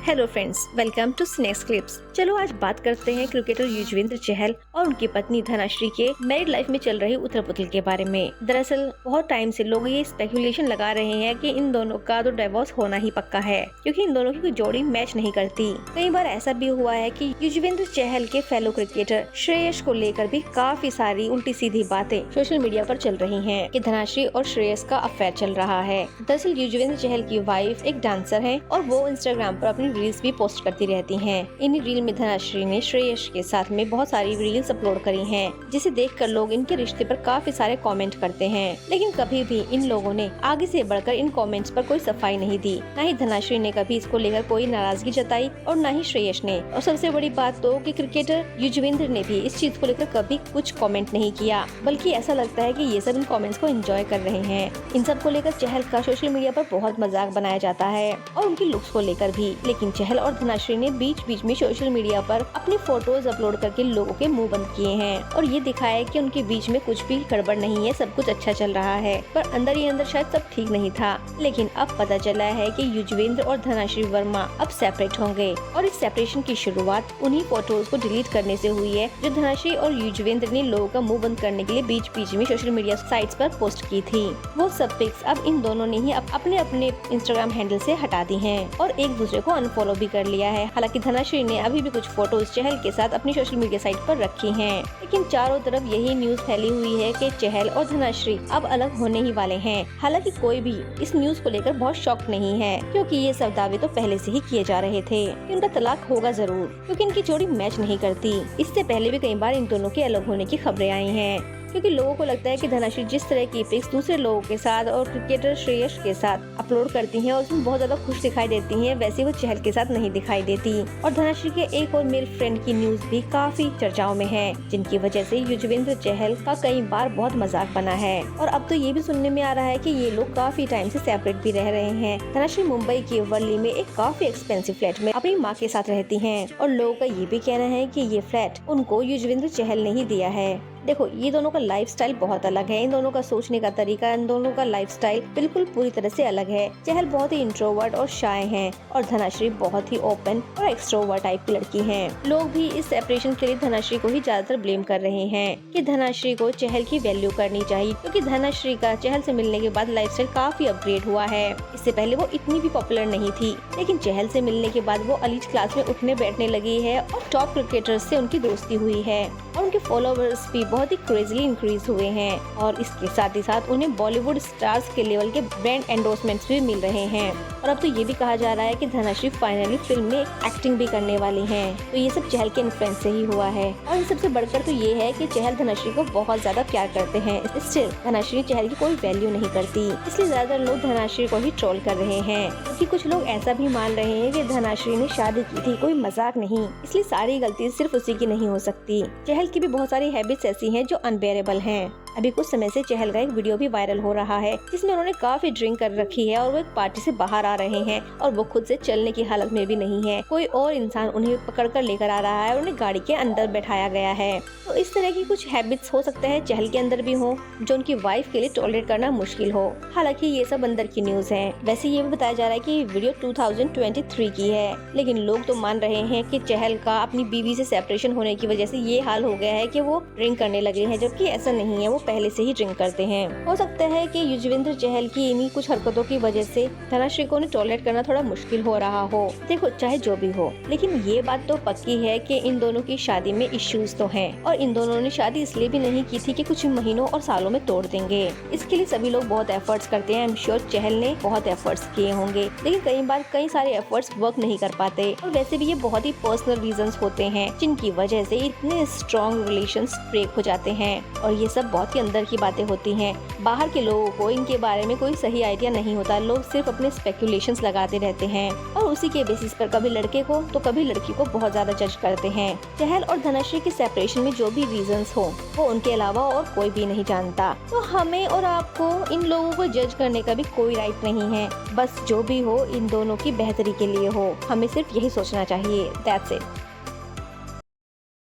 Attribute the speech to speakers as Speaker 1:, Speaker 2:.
Speaker 1: Hello friends, welcome to snakes clips. चलो आज बात करते हैं क्रिकेटर युजवेंद्र चहल और उनकी पत्नी धनाश्री के मैरिड लाइफ में चल रही उथल पुथल के बारे में। दरअसल बहुत टाइम से लोग ये स्पेकुलेशन लगा रहे हैं कि इन दोनों का तो डिवोर्स होना ही पक्का है, क्योंकि इन दोनों की कोई जोड़ी मैच नहीं करती। कई बार ऐसा भी हुआ है कि युजवेंद्र चहल के फेलो क्रिकेटर श्रेयस को लेकर भी काफी सारी उल्टी सीधी बातें सोशल मीडिया पर चल रही हैं कि धनाश्री और श्रेयस का अफेयर चल रहा है। दरअसल युजवेंद्र चहल की वाइफ एक डांसर है और वो इंस्टाग्राम पर अपनी रील्स भी पोस्ट करती रहती हैं। इन रील में धनाश्री ने श्रेयस के साथ में बहुत सारी रील्स अपलोड करी हैं, जिसे देखकर लोग इनके रिश्ते पर काफी सारे कमेंट करते हैं। लेकिन कभी भी इन लोगों ने आगे से बढ़कर इन कमेंट्स पर कोई सफाई नहीं दी। न ही धनाश्री ने कभी इसको लेकर कोई नाराजगी जताई और न ही श्रेयस ने। और सबसे बड़ी बात तो कि क्रिकेटर युजवेंद्र ने भी इस चीज को लेकर कभी कुछ कमेंट नहीं किया, बल्कि ऐसा लगता है कि ये सब इन कमेंट्स को एंजॉय कर रहे हैं। इन सब को लेकर चहल का सोशल मीडिया पर बहुत मजाक बनाया जाता है और उनकी लुक्स को लेकर भी। लेकिन चहल और धनाश्री ने बीच बीच में सोशल मीडिया पर अपनी फोटोज अपलोड करके लोगों के मुंह बंद किए हैं और ये दिखाया कि उनके बीच में कुछ भी गड़बड़ नहीं है, सब कुछ अच्छा चल रहा है। पर अंदर ही अंदर शायद सब ठीक नहीं था। लेकिन अब पता चला है कि युजवेंद्र और धनाश्री वर्मा अब सेपरेट होंगे और इस सेपरेशन की शुरुआत उन्हीं फोटोज को डिलीट करने से हुई है, जो धनाश्री और युजवेंद्र ने लोगों का मुंह बंद करने के लिए बीच बीच में सोशल मीडिया साइट्स पर पोस्ट की थी। वो सब पिक्स अब इन दोनों ने ही अपने अपने इंस्टाग्राम हैंडल से हटा दी हैं और एक दूसरे को अनफॉलो भी कर लिया है। हालांकि धनाश्री ने अभी भी कुछ फोटोज चहल के साथ अपनी सोशल मीडिया साइट पर रखी हैं। लेकिन चारों तरफ यही न्यूज फैली हुई है कि चहल और धनाश्री अब अलग होने ही वाले हैं। हालांकि कोई भी इस न्यूज को लेकर बहुत शॉक नहीं है, क्योंकि ये सब दावे तो पहले से ही किए जा रहे थे कि उनका तलाक होगा जरूर, क्योंकि इनकी जोड़ी मैच नहीं करती। इससे पहले भी कई बार इन दोनों के अलग होने की खबरें आई हैं, क्योंकि लोगों को लगता है कि धनाश्री जिस तरह की पिक्स दूसरे लोगों के साथ और क्रिकेटर श्रेयस के साथ अपलोड करती हैं और उसमें बहुत ज्यादा खुश दिखाई देती हैं, वैसे वो चहल के साथ नहीं दिखाई देती। और धनाश्री के एक और मेल फ्रेंड की न्यूज भी काफी चर्चाओं में है, जिनकी वजह से युजवेंद्र चहल का कई बार बहुत मजाक बना है। और अब तो ये भी सुनने में आ रहा है कि ये लोग काफी टाइम से सेपरेट भी रह रहे हैं। धनाश्री मुंबई के वर्ली में एक काफी एक्सपेंसिव फ्लैट में अपनी माँ के साथ रहती हैं और लोगों का ये भी कहना है कि ये फ्लैट उनको युजवेंद्र चहल ने ही दिया है। देखो, ये दोनों का लाइफस्टाइल बहुत अलग है। इन दोनों का सोचने का तरीका, इन दोनों का लाइफस्टाइल बिल्कुल पूरी तरह से अलग है। चहल बहुत ही इंट्रोवर्ट और शाय हैं और धनाश्री बहुत ही ओपन और एक्सट्रोवर्ट टाइप की लड़की हैं। लोग भी इस सेपरेशन के लिए धनाश्री को ही ज्यादातर ब्लेम कर रहे हैं कि धनाश्री को चहल की वैल्यू करनी चाहिए, क्योंकि धनाश्री का चहल से मिलने के बाद लाइफस्टाइल काफी अपग्रेड हुआ है। इससे पहले वो इतनी भी पॉपुलर नहीं थी, लेकिन चहल से मिलने के बाद वो एलीट क्लास में उठने बैठने लगी है और टॉप क्रिकेटर्स से उनकी दोस्ती हुई है और उनके फॉलोवर्स भी बहुत ही क्रेजीली इंक्रीज हुए हैं। और इसके साथ ही साथ उन्हें बॉलीवुड स्टार्स के लेवल के ब्रांड एंडोर्समेंट्स भी मिल रहे हैं। और अब तो ये भी कहा जा रहा है कि धनाश्री फाइनली फिल्म में एक्टिंग भी करने वाली हैं। तो ये सब चहल के इन्फ्लुएंस से ही हुआ है। और इन सबसे बढ़कर तो ये है कि चहल धनाश्री को बहुत ज्यादा प्यार करते हैं। स्टिल धनाश्री चहल की कोई वैल्यू नहीं करती, इसलिए ज्यादातर लोग धनाश्री को ही ट्रोल कर रहे हैं। क्योंकि कुछ लोग ऐसा भी मान रहे हैं कि धनाश्री ने शादी की थी, कोई मजाक नहीं, इसलिए सारी गलती सिर्फ उसी की नहीं हो सकती। चहल की भी बहुत सारी हैबिट्स ऐसी हैं जो अनबेरेबल हैं। अभी कुछ समय से चहल का एक वीडियो भी वायरल हो रहा है, जिसमें उन्होंने काफी ड्रिंक कर रखी है और वो एक पार्टी से बाहर आ रहे हैं और वो खुद से चलने की हालत में भी नहीं है। कोई और इंसान उन्हें पकड़ कर लेकर आ रहा है और उन्हें गाड़ी के अंदर बैठाया गया है। तो इस तरह की कुछ हैबिट्स हो सकता है चहल के अंदर भी हो, जो उनकी वाइफ के लिए टॉलरेट करना मुश्किल हो। हालांकि ये सब अंदर की न्यूज है। वैसे ये भी बताया जा रहा है कि वीडियो 2023 की है, लेकिन लोग तो मान रहे हैं कि चहल का अपनी बीवी से सेपरेशन होने की वजह से ये हाल हो गया है कि वो ड्रिंक करने लगे हैं, जबकि ऐसा नहीं है, वो पहले से ही ड्रिंक करते हैं। हो सकता है कि युजवेंद्र चहल की इन्हीं कुछ हरकतों की वजह से धनाश्री को टॉलरेट करना थोड़ा मुश्किल हो रहा हो। देखो, चाहे जो भी हो, लेकिन ये बात तो पक्की है कि इन दोनों की शादी में इश्यूज तो हैं और इन दोनों ने शादी इसलिए भी नहीं की थी कि कुछ महीनों और सालों में तोड़ देंगे। इसके लिए सभी लोग बहुत एफर्ट्स करते हैं। आई एम श्योर चहल ने बहुत एफर्ट्स किए होंगे, लेकिन कई बार कई सारे एफर्ट्स वर्क नहीं कर पाते। और वैसे भी ये बहुत ही पर्सनल रीजंस होते हैं, जिनकी वजह से इतने स्ट्रॉन्ग रिलेशंस ब्रेक हो जाते हैं। और ये सब बहुत ही अंदर की बातें होती हैं। बाहर के लोगों को इनके बारे में कोई सही आइडिया नहीं होता। लोग सिर्फ अपने स्पेकुलेशंस लगाते रहते हैं और उसी के बेसिस पर कभी लड़के को तो कभी लड़की को बहुत ज्यादा जज करते हैं। चहल और धनाश्री के सेपरेशन में जो भी रीजंस हो, वो उनके अलावा और कोई भी नहीं जानता। तो हमें और आपको इन लोगों को जज करने का भी कोई राइट नहीं है। बस जो भी हो इन दोनों की बेहतरी के लिए हो, हमें सिर्फ यही सोचना चाहिए। That's it.